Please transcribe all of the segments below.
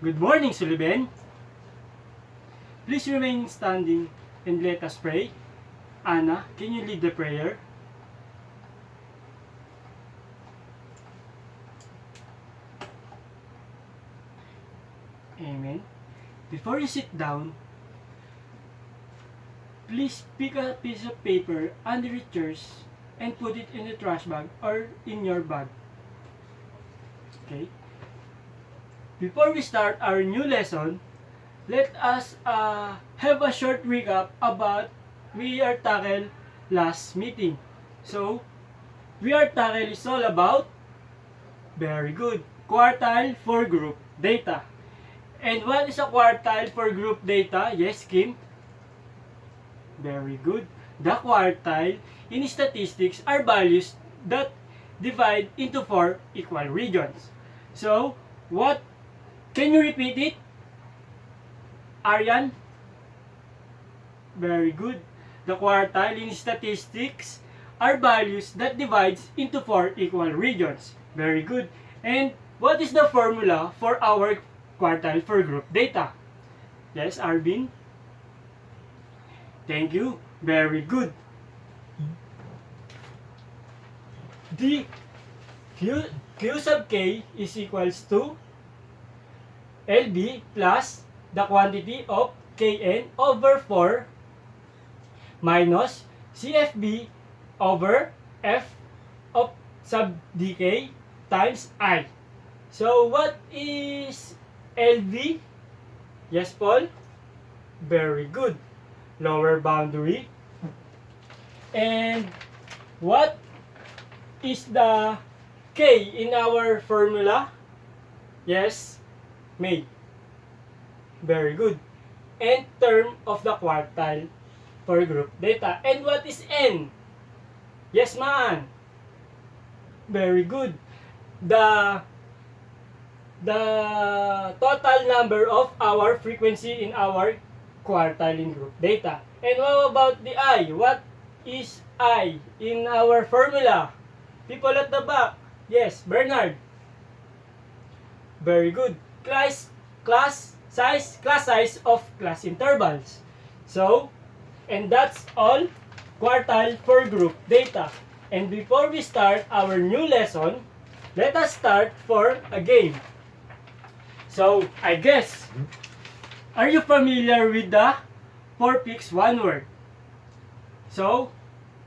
Good morning, Sullivan. Please remain standing and let us pray. Anna, can you lead the prayer? Amen. Before you sit down, please pick a piece of paper under your chairs and put it in the trash bag or in your bag. Okay? Before we start our new lesson, let us have a short recap about we are tackled last meeting. So, we are tackled is all about very good quartile for group data. And what is a quartile for group data? Yes, Kim? Very good. The quartile in statistics are values that divide into 4 equal regions. So, what? Can you repeat it? Aryan? Very good. The quartile in statistics are values that divides into 4 equal regions. Very good. And what is the formula for our quartile for group data? Yes, Arvin? Thank you. Very good. The Q sub K is equals to LB plus the quantity of Kn over 4 minus CFB over F of sub dk times I. So, what is LV? Yes, Paul? Very good. Lower boundary. And what is the K in our formula? Yes, May. Very good. Nth term of the quartile for group data. And what is N? Yes, Maan. Very good. The total number of our frequency in our quartile in group data. And how about the I? What is I in our formula? People at the back. Yes, Bernard. Very good. Class size of class intervals. So, and that's all quartile for group data. And before we start our new lesson, let us start for a game. So, I guess, are you familiar with the 4 picks 1 word? So,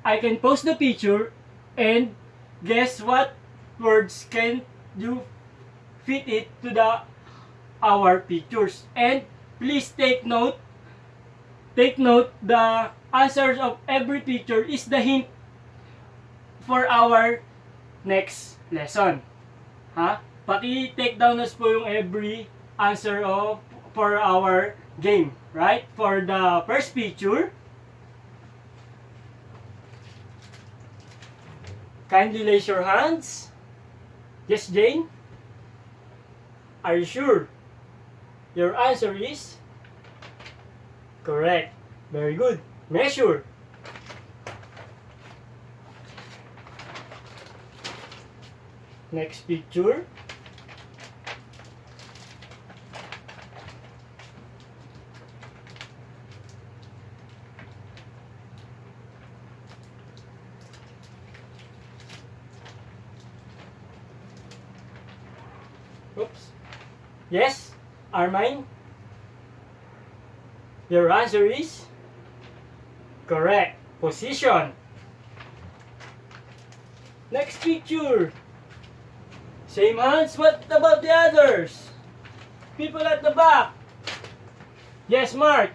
I can post the picture and guess what words can you fit it to our pictures. And please take note the answers of every picture is the hint for our next lesson. Ha? Pati take down nas po yung every answer for our game, right? For the first picture, kindly raise your hands. Yes, Jane? Are you sure? Your answer is correct. Very good. Measure. Next picture. Oops. Yes, Armine? Your answer is correct. Position. Next picture. Same hands. What about the others? People at the back. Yes, Mark.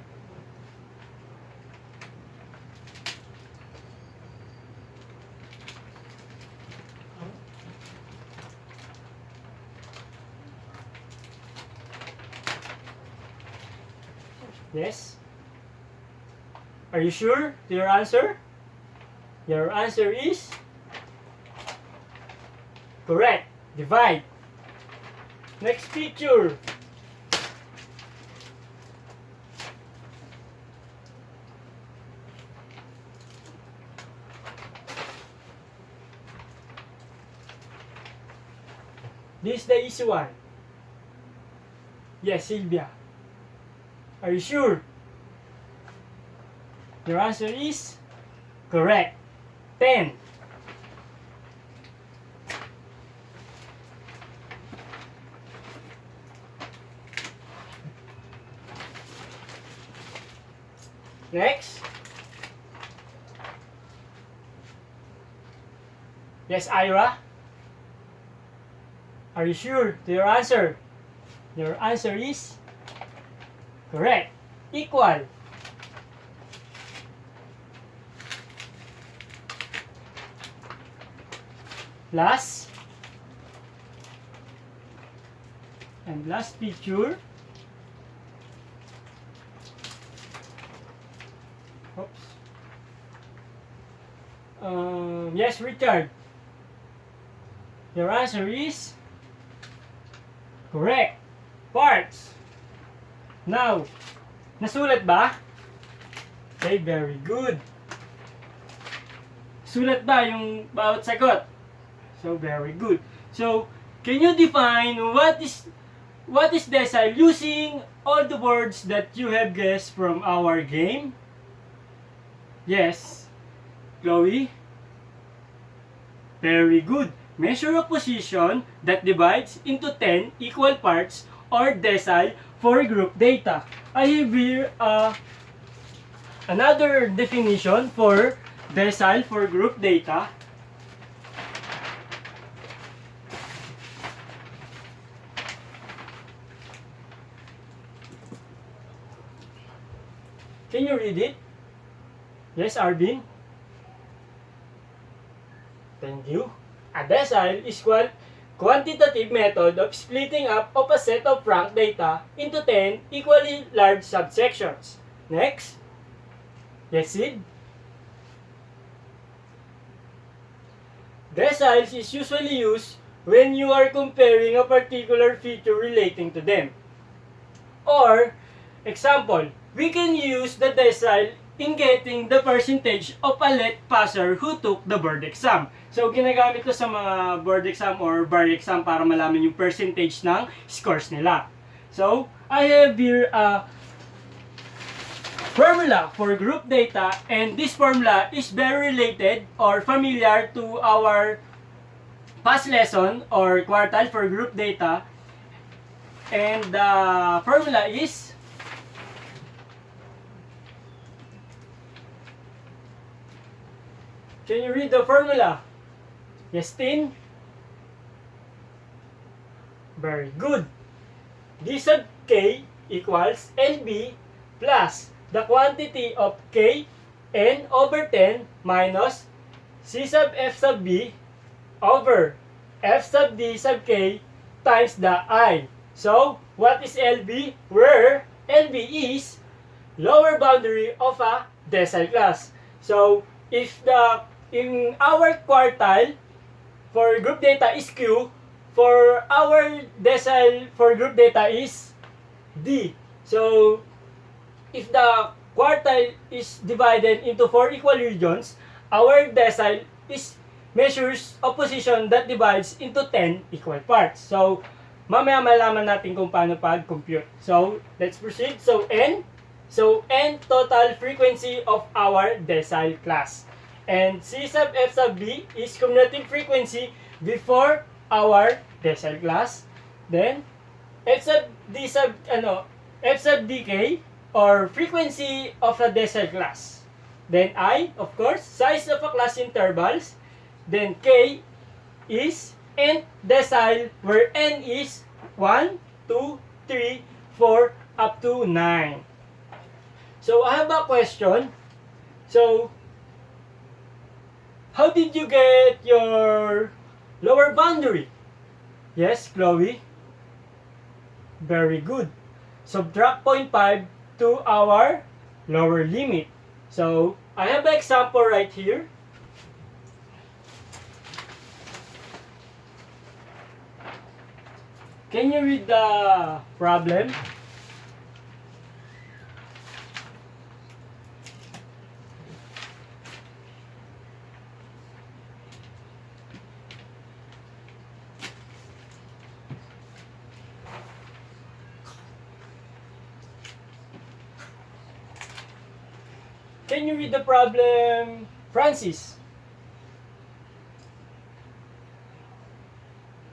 Yes? Are you sure to your answer? Your answer is correct. Divide. Next picture. This is the easy one. Yes, Sylvia. Are you sure? Your answer is correct. 10. Next. Yes, Ira. Are you sure to your answer? Your answer is correct. Equal. Plus. And last picture. Oops. Yes, Richard. Your answer is correct. Parts. Now, nasulat ba? Okay, very good. Sulat ba yung bawat sagot? So, very good. So, can you define what is decile using all the words that you have guessed from our game? Yes. Chloe? Very good. Measure a position that divides into 10 equal parts or decile for group data. I have here another definition for decile for group data. Can you read it? Yes, Arvin? Thank you. A decile is quantitative method of splitting up of a set of rank data into 10 equally large subsections. Next. Yes, Sid? Deciles is usually used when you are comparing a particular feature relating to them. Or, example, we can use the decile in getting the percentage of a let passer who took the board exam. So, ginagamit to sa mga board exam or bar exam para malaman yung percentage ng scores nila. So, I have here a formula for group data, and this formula is very related or familiar to our past lesson or quartile for group data. And the formula is can you read the formula? Yes, Tin? Very good. D sub K equals LB plus the quantity of K n over 10 minus C sub F sub B over F sub D sub K times the I. So, what is LB? Where LB is lower boundary of a decile class. So, if in our quartile for group data is Q, for our decile for group data is D. So, if the quartile is divided into 4 equal regions, our decile is measures a position that divides into 10 equal parts. So, mamaya malaman natin kung paano pag-compute. So, let's proceed. So, N total frequency of our decile class. And C sub F sub B is cumulative frequency before our decile class. Then, F sub dk or frequency of a decile class. Then I, of course, size of a class intervals. Then K is nth decile where N is 1, 2, 3, 4, up to 9. So, I have a question. So, how did you get your lower boundary? Yes, Chloe? Very good. Subtract 0.5 to our lower limit. So, I have an example right here. Can you read the problem? Can you read the problem, Francis?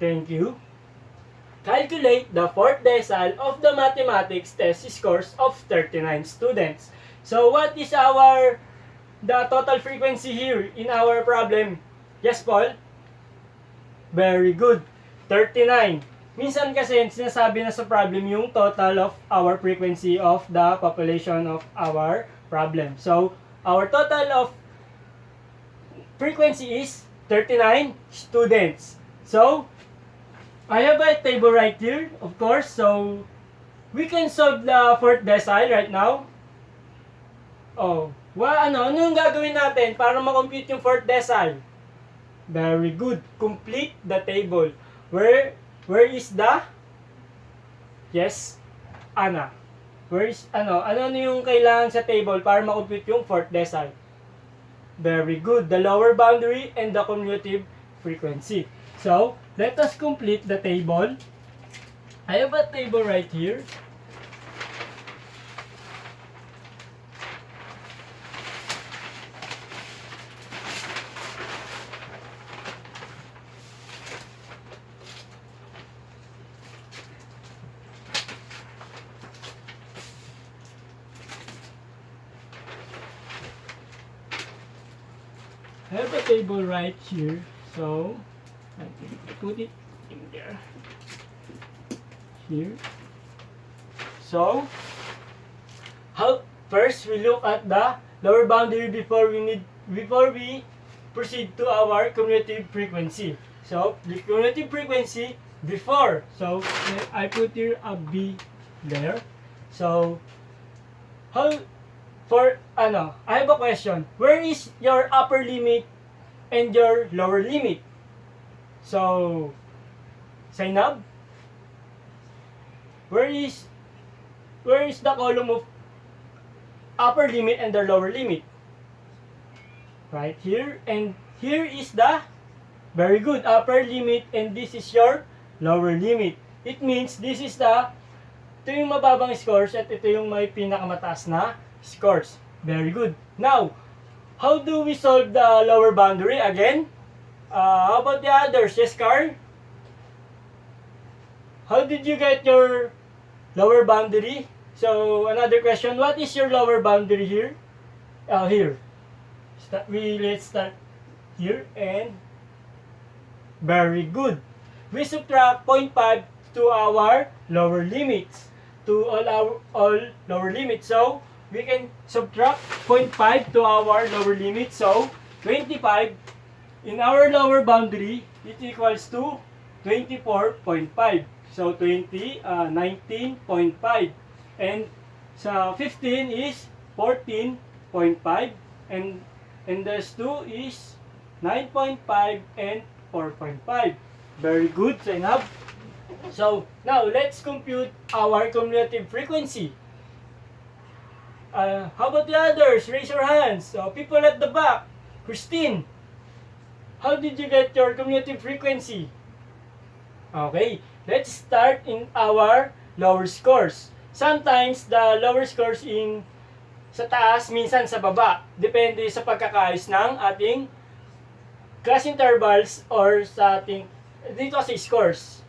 Thank you. Calculate the fourth decile of the mathematics test scores of 39 students. So what is the total frequency here in our problem? Yes, Paul? Very good. 39. Minsan kasi sinasabi na sa problem yung total of our frequency of the population of our problem. So, our total of frequency is 39 students. So, I have a table right here, of course. So, we can solve the fourth decile right now. Oh, ano yung gagawin natin para ma-compute yung fourth decile? Very good. Complete the table. Where is the? Yes, Ana. Where is ano yung kailangan sa table para ma-compute yung fourth decile? Very good. The lower boundary and the cumulative frequency. So, let us complete the table. I have a table right here. I have a table right here. So, I can put it in there. Here. So, first we look at the lower boundary before we proceed to our cumulative frequency. So, the cumulative frequency before. So, I put here a B there. So, I have a question. Where is your upper limit and your lower limit? So, Zainab, where is the column of upper limit and the lower limit? Right here, and here is the very good upper limit, and this is your lower limit. It means ito yung mababang scores at ito yung may pinakamataas na scores. Very good. Now, how do we solve the lower boundary again? How about the others? Yes, Carl? How did you get your lower boundary? So, another question. What is your lower boundary here? Here. Let's start here, and very good. We subtract 0.5 to our lower limits. To all lower limits. So, we can subtract 0.5 to our lower limit. So, 25 in our lower boundary, it equals to 24.5. So, 19.5. And sa 15 is 14.5. And this 2 is 9.5 and 4.5. Very good, Zainab. So, now, let's compute our cumulative frequency. How about the others? Raise your hands. So, people at the back. Christine, how did you get your cumulative frequency? Okay, let's start in our lower scores. Sometimes, the lower scores sa taas, minsan sa baba. Depende sa pagkakaayos ng ating class intervals or sa ating, dito kasi scores.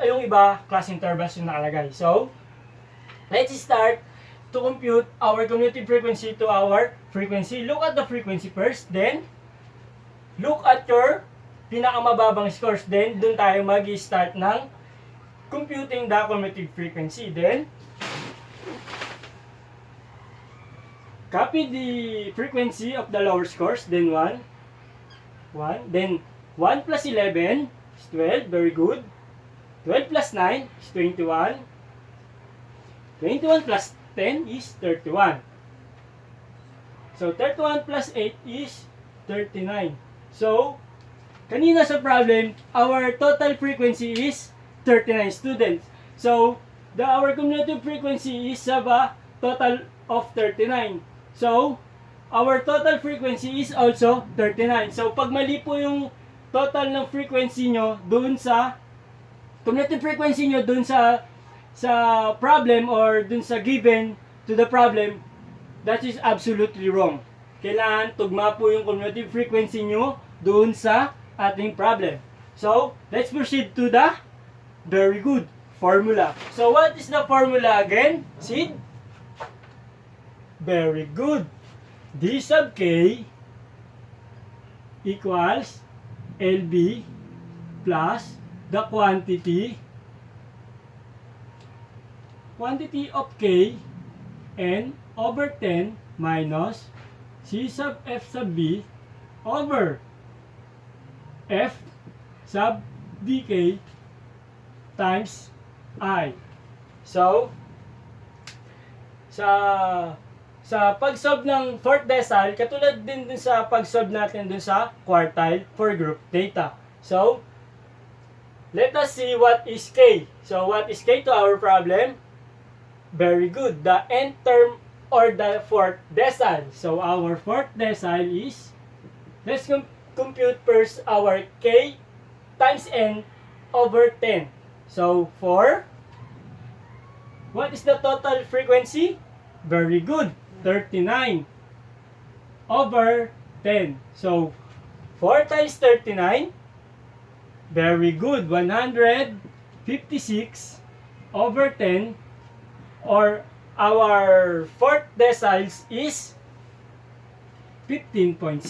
Yung iba, class intervals yung nakalagay. So, let's start to compute our cumulative frequency to our frequency. Look at the frequency first, then look at your pinakamababang scores. Then, dun tayo mag-start ng computing the cumulative frequency. Then, copy the frequency of the lower scores. Then 1. Then 1 plus 11 is 12. Very good. 12 plus 9 is 21. 21 plus 10 is 31. So, 31 plus 8 is 39. So, kanina sa problem, our total frequency is 39 students. So, our cumulative frequency is a total of 39. So, our total frequency is also 39. So, pag mali po yung total ng frequency nyo dun sa cumulative frequency nyo dun sa problem or dun sa given to the problem, that is absolutely wrong. Kailangan tugma po yung cumulative frequency nyo doon sa ating problem. So, let's proceed to the very good formula. So, what is the formula again, Sid? Very good. D sub K equals LB plus the quantity of K n over 10 minus C sub F sub B over F sub dk times I. So, sa pag-solve ng fourth decile, katulad din dun sa pag-solve natin dun sa quartile for group data. So, let us see what is K. So, what is K to our problem? Very good. The nth term or the fourth decile. So, our fourth decile is, let's compute first our K times n over 10. So, for, what is the total frequency? Very good. 39 over 10. So, 4 times 39, very good, 156 over 10, or our fourth deciles is 15.6.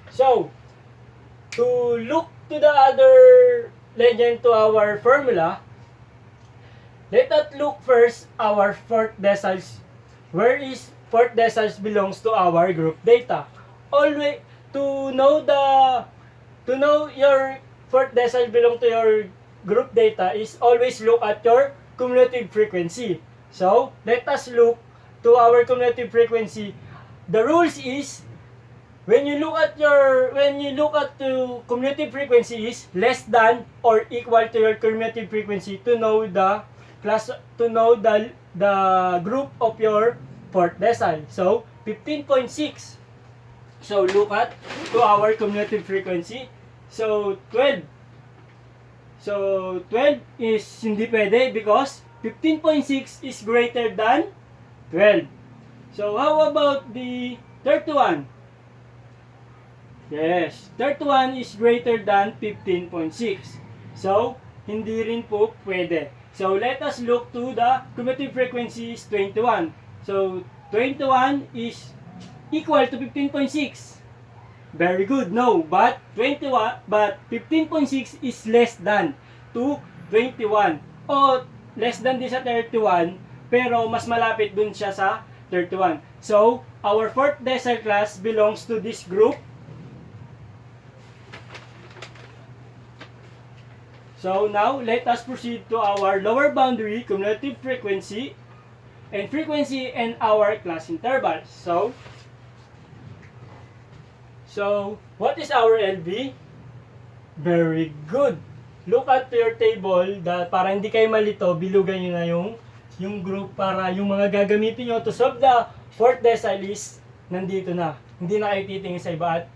So, to look to the other legend to our formula, let us look first our fourth deciles. Where is fourth deciles belongs to our group data. Always to know your fourth decile belong to your group data is always look at your cumulative frequency. So let us look to our cumulative frequency. The rules is when you look at the cumulative frequency is less than or equal to your cumulative frequency to know the group of your fourth decile. So, 15.6. So, look at to our cumulative frequency. So, 12. So, 12 is hindi pwede because 15.6 is greater than 12. So, how about the 31? Yes, 31 is greater than 15.6. So, hindi rin po pwede. So, let us look to the cumulative frequency is 21. So, 21 is equal to 15.6. Very good. No, but 15.6 is less than to 21. O, less than din sa 31, pero mas malapit dun siya sa 31. So, our fourth decile class belongs to this group. So now, let us proceed to our lower boundary, cumulative frequency, and our class intervals. So what is our LB? Very good. Look at your table, para hindi kayo malito, bilugan nyo na yung group para yung mga gagamitin nyo to solve the fourth decile is nandito na. Hindi na kayo titingin sa iba at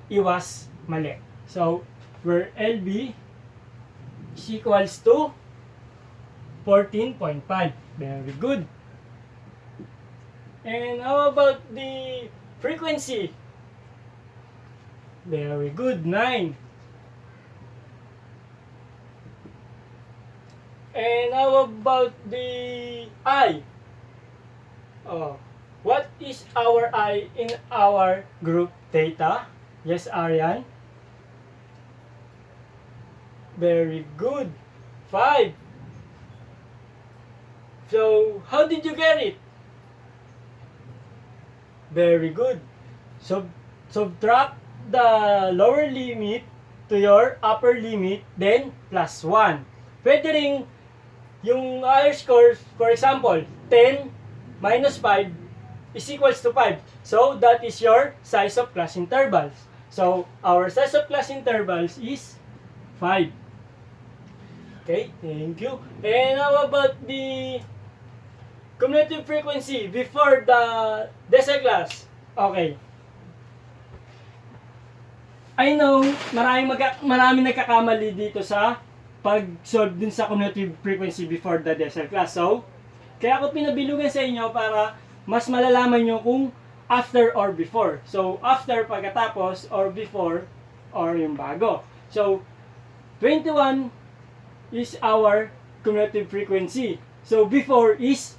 iwas mali. So, where LB is equals to 14.5. Very good. And how about the frequency? Very good, 9. And how about the I? Oh, what is our I in our group data? Yes, Aryan. Very good. 5. So, how did you get it? Very good. So, subtract the lower limit to your upper limit, then plus 1. Pwede rin yung higher score, for example, 10 minus 5 is equals to 5. So, that is your size of class intervals. So, our size of class intervals is 5. Okay, thank you. And how about the cumulative frequency before the decile class? Okay. I know, maraming nagkakamali dito sa pag-solve din sa cumulative frequency before the decile class. So, kaya ako pinabilugan sa inyo para mas malalaman nyo kung after or before. So, after pagkatapos or before or yung bago. So, 21 is our cumulative frequency. So, before is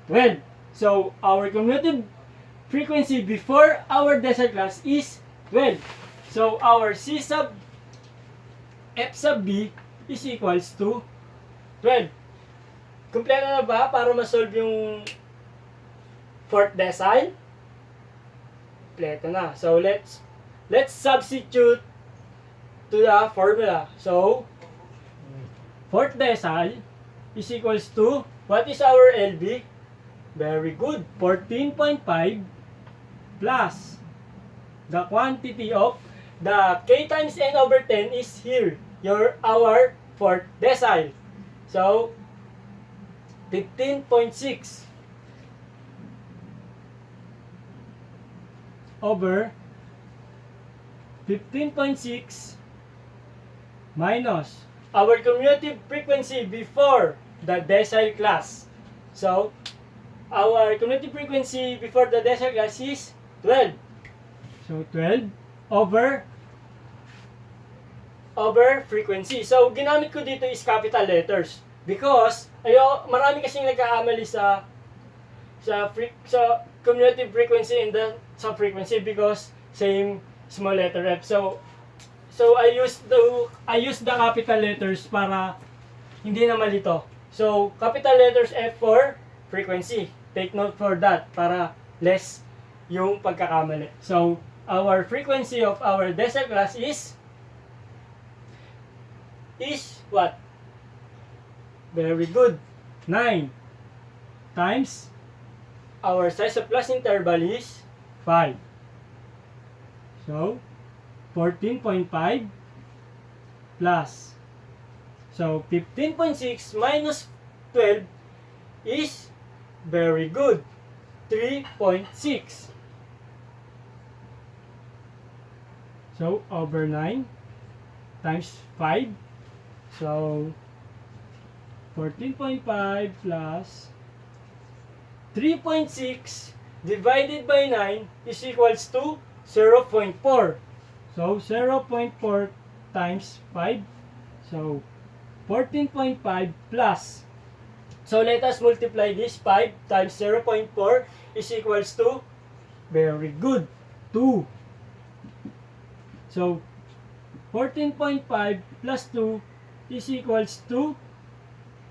12. So, our cumulative frequency before our decimal class is 12. So, our C sub F sub B is equals to 12. Kompleto na ba para ma-solve yung fourth decile? Kompleto na. So, let's substitute to the formula. So, fourth decile is equals to, what is our LB? Very good. 14.5 plus the quantity of the K times N over 10 is here. Our fourth decile. So, 15.6 over 15.6 minus our cumulative frequency before the decile class. So, our cumulative frequency before the decile class is 12. So, 12 over frequency. So, ginamit ko dito is capital letters. Because, marami kasing nagkakamali sa cumulative frequency and sa frequency because same small letter F. So I use the capital letters para hindi na malito. So, capital letters F for frequency. Take note for that para less yung pagkakamali. So, our frequency of our decimal class is what? Very good. 9 times our size of class interval is 5. So, 14.5 plus. So, 15.6 minus 12 is very good. 3.6. So, over 9 times 5. So, 14.5 plus 3.6 divided by 9 is equals to 0.4. So, 0.4 times 5. So, 14.5 plus. So, let us multiply this. 5 times 0.4 is equals to, very good, 2. So, 14.5 plus 2 is equals to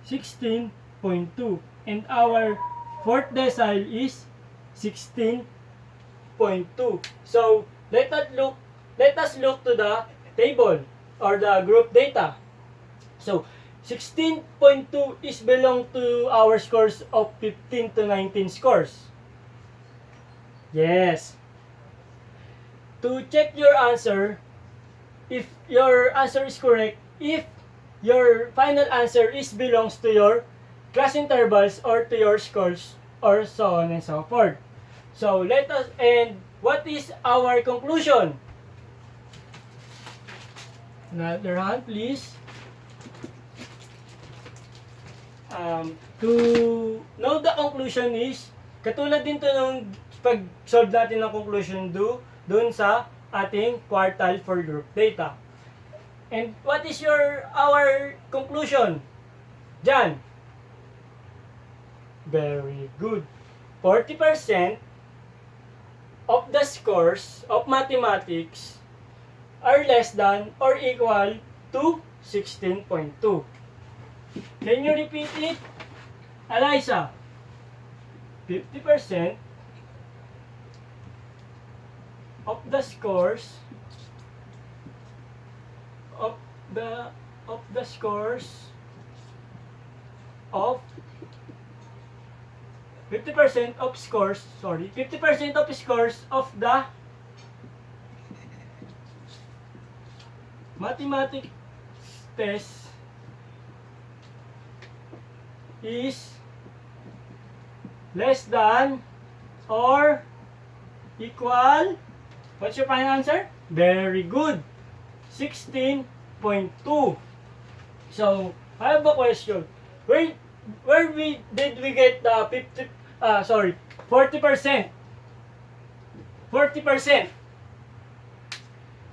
16.2. And our fourth decile is 16.2. So, let us look to the table or the group data. So, 16.2 is belong to our scores of 15 to 19 scores. Yes. To check your answer, if your answer is correct, if your final answer belongs to your class intervals or to your scores or so on and so forth. So, and what is our conclusion? Another hand, please. To know the conclusion is, katulad din to nung pag-solve natin ng conclusion dun sa ating quartile for group data. And what is our conclusion? Jan? Very good. 40% of the scores of mathematics are less than or equal to 16.2. Can you repeat it? Eliza? 50% of the scores of the scores of 50% of scores of the mathematics test is less than or equal, what's your final answer? Very good, 16.2. So, I have a question. Where did we get the sorry, 40%. 40%.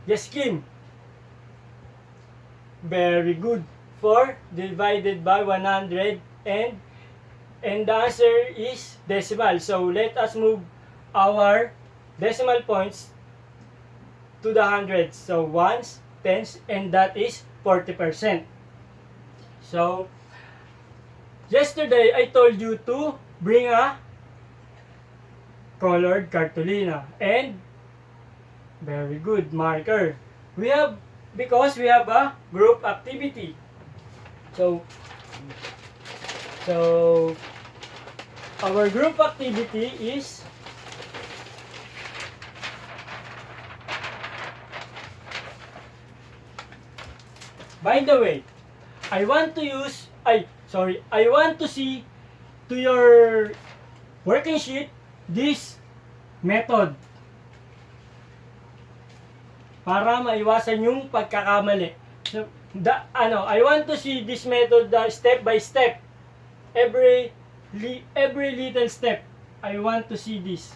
Yes, Kim. Very good. 4 divided by 100 and the answer is decimal. So let us move our decimal points to the hundreds. So ones, tens, and that is 40%. So yesterday I told you to bring a colored cartolina and very good marker. Because we have a group activity. So our group activity is by the way, I want to see to your working sheet this method para maiwasan yung pagkakamali. So, I want to see this method step by step. Every little step. I want to see this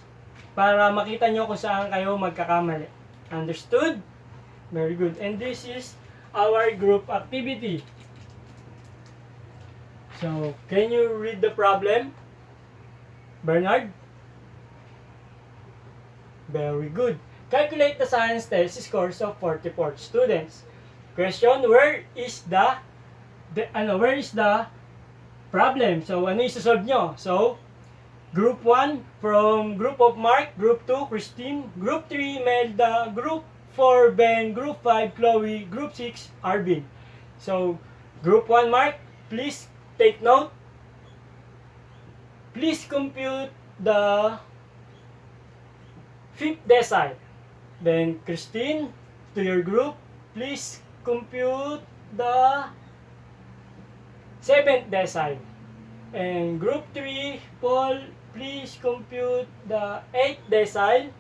para makita nyo kung saan kayo magkakamali. Understood? Very good. And this is our group activity. So, can you read the problem, Bernard? Very good. Calculate the science test scores of 44 students. Question, where is the problem? So, ano i-solve nyo? So, Group 1 from Group of Mark, Group 2, Christine, Group 3, Melda, Group 4, Ben, Group 5, Chloe, Group 6, Arvin. So, Group 1, Mark, please take note. Please compute the 5th decile. Then, Christine, to your group, please compute the 7th decile. And group 3, Paul, please compute the 8th decile.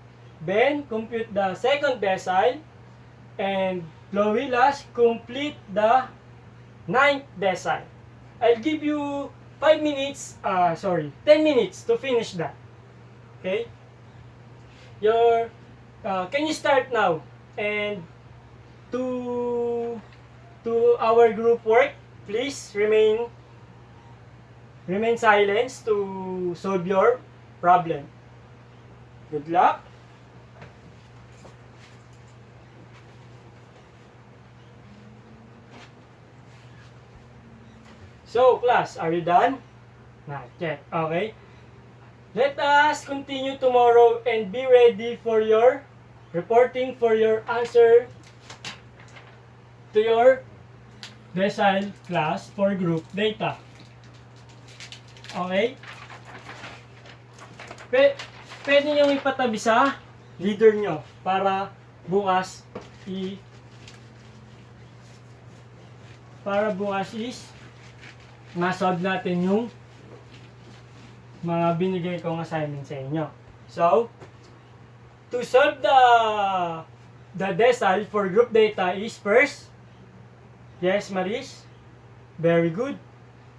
Ben, compute the 2nd decile. And Chloe, last, complete the 9th decile. I'll give you 10 minutes to finish that. Okay? Can you start now? And to our group work, please remain silent to solve your problem. Good luck. So, class, are you done? Not yet. Okay. Let us continue tomorrow and be ready for your reporting for your answer to your decile class for group data. Okay? Pwede nyo ipatabi sa leader nyo para bukas is ma-solve natin yung mga binigay kong assignment sa inyo. So, to solve the decile for group data is first, yes, Maris, very good.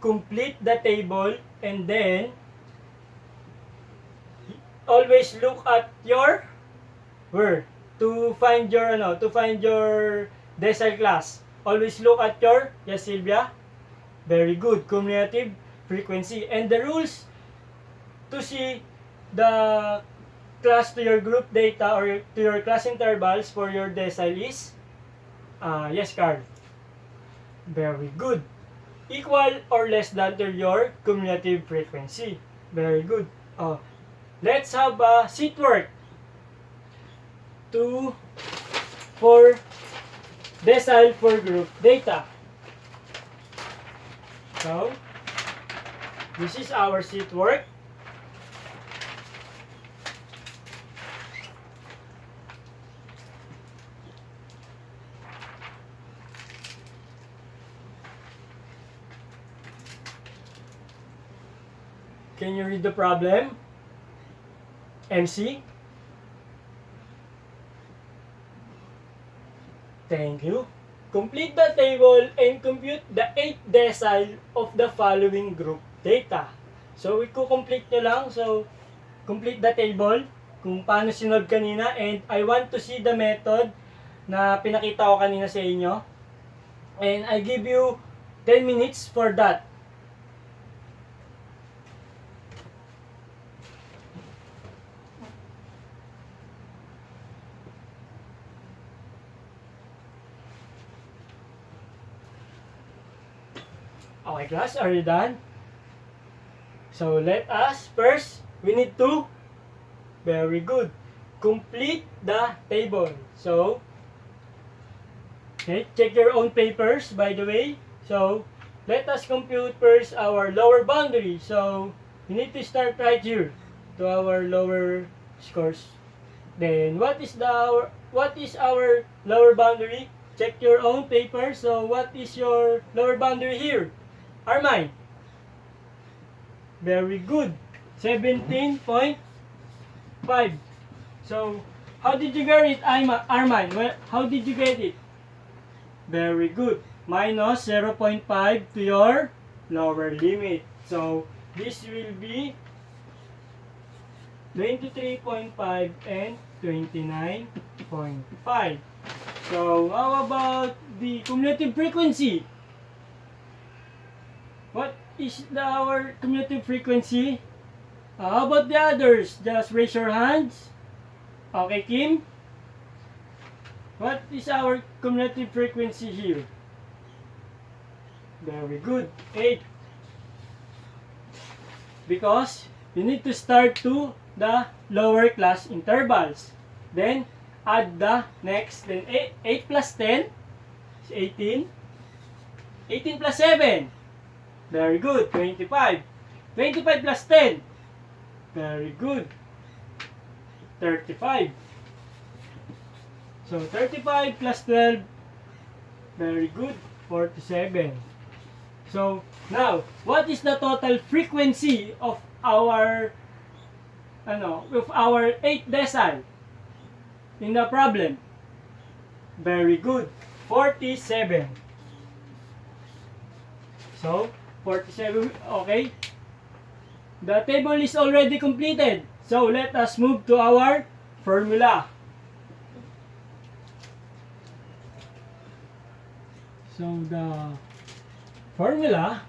Complete the table and then always look at your to find your decile class. Always look at your, yes, Sylvia, very good, cumulative frequency and the rules to see the class to your group data or to your class intervals for your decile is yes, Carl, very good, equal or less than to your cumulative frequency. Very good. Let's have a sheet work for decile for group data. So, this is our sheet work. Can you read the problem? MC? Thank you. Complete the table and compute the 8th decile of the following group data. So, i-complete nyo lang. So, complete the table kung paano sinolve kanina. And I want to see the method na pinakita ko kanina sa inyo. And I give you 10 minutes for that. Okay, class, are you done? So, let us first, we need to, very good, complete the table. So, okay, check your own papers, by the way. So, let us compute first our lower boundary. So, we need to start right here to our lower scores. Then, what is our lower boundary? Check your own paper. So, what is your lower boundary here? Armine. Very good. 17.5. So, how did you get it, Armine? Well, how did you get it? Very good. Minus 0.5 to your lower limit. So, this will be 23.5 and 29.5. So, how about the cumulative frequency? What is our cumulative frequency? How about the others? Just raise your hands. Okay, Kim? What is our cumulative frequency here? Very good. 8. Because you need to start to the lower class intervals. Then, add the next. Then, 8 plus 10 is 18. 18 plus 7. Very good. 25. 25 plus 10. Very good. 35. So, 35 plus 12. Very good. 47. So, now, what is the total frequency of our 8 decile in the problem? Very good. 47. So, 47, okay. The table is already completed. So, let us move to our formula. So, the formula